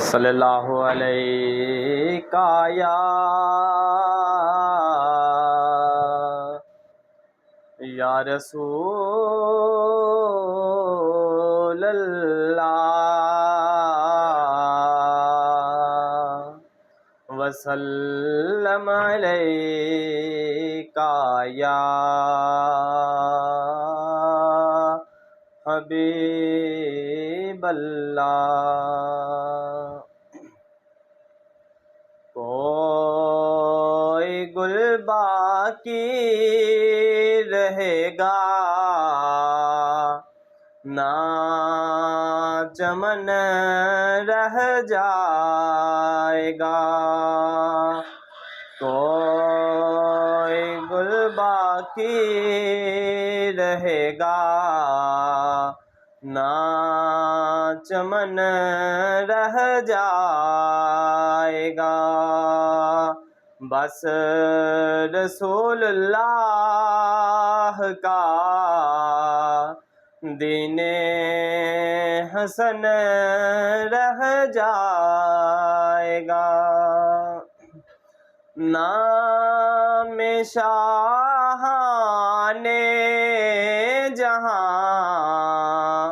صلی اللہ علیہ یا رسول اللہ وسلم علیکہ یا حبیب اللہ۔ کوئی گل باقی رہے گا نہ چمن رہ جائے گا، کوئی گل باقی رہے گا نہ چمن رہ جائے گا، بس رسول اللہ کا دین حسن رہ جائے گا۔ نام شاہان جہاں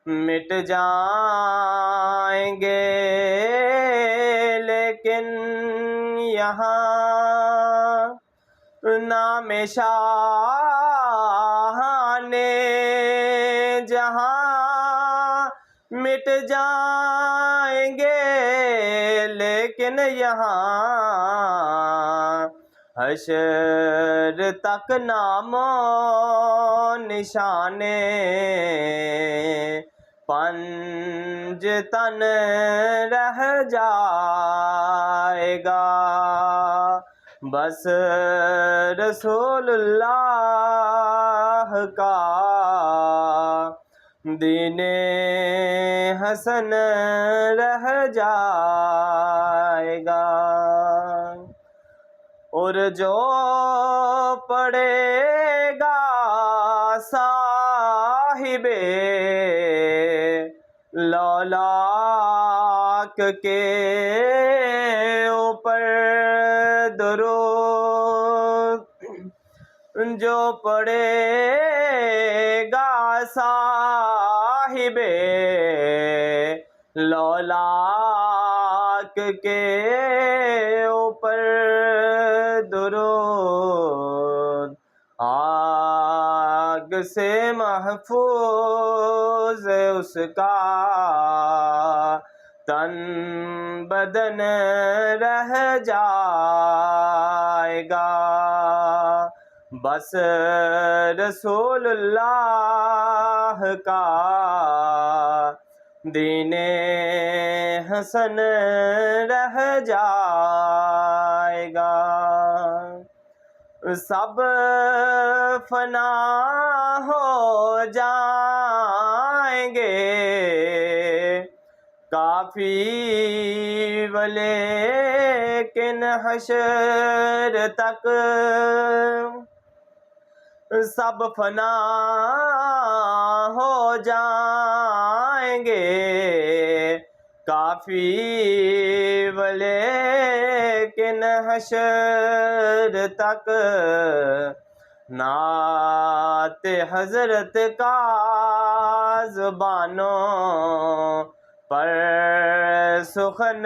مٹ جائیں گے، لیکن یہاں نام شاہان جہاں مٹ جائیں گے، لیکن یہاں حشر تک نام و نشان پنج تن رہ جائے گا، بس رسول اللہ کا دین حسن رہ جائے گا۔ اور جو پڑھے گا صاحب لولاک کے اوپر درود، جو پڑھے گا صاحب لولاک کے اوپر درود، آگ سے محفوظ اس کا تن بدن رہ جائے گا، بس رسول اللہ کا دین حسن رہ جائے گا۔ سب فنا ہو جائیں گے، کافی ولیکن حشر تک سب فنا ہو جائیں گے، کافی ولیکن حشر تک نعت حضرت کا زبانوں پر سخن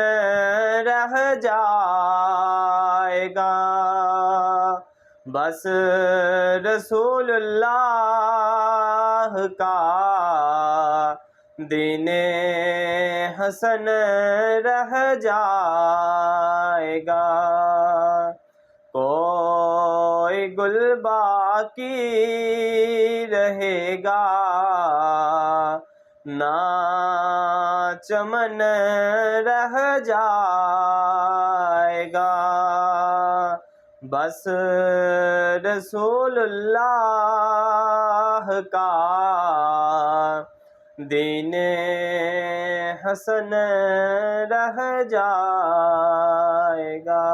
رہ جائے گا، بس رسول اللہ کا دین حسن رہ جائے گا۔ کوئی گل باقی رہے گا نہ چمن رہ جائے گا، بس رسول اللہ کا دین حسن رہ جائے گا۔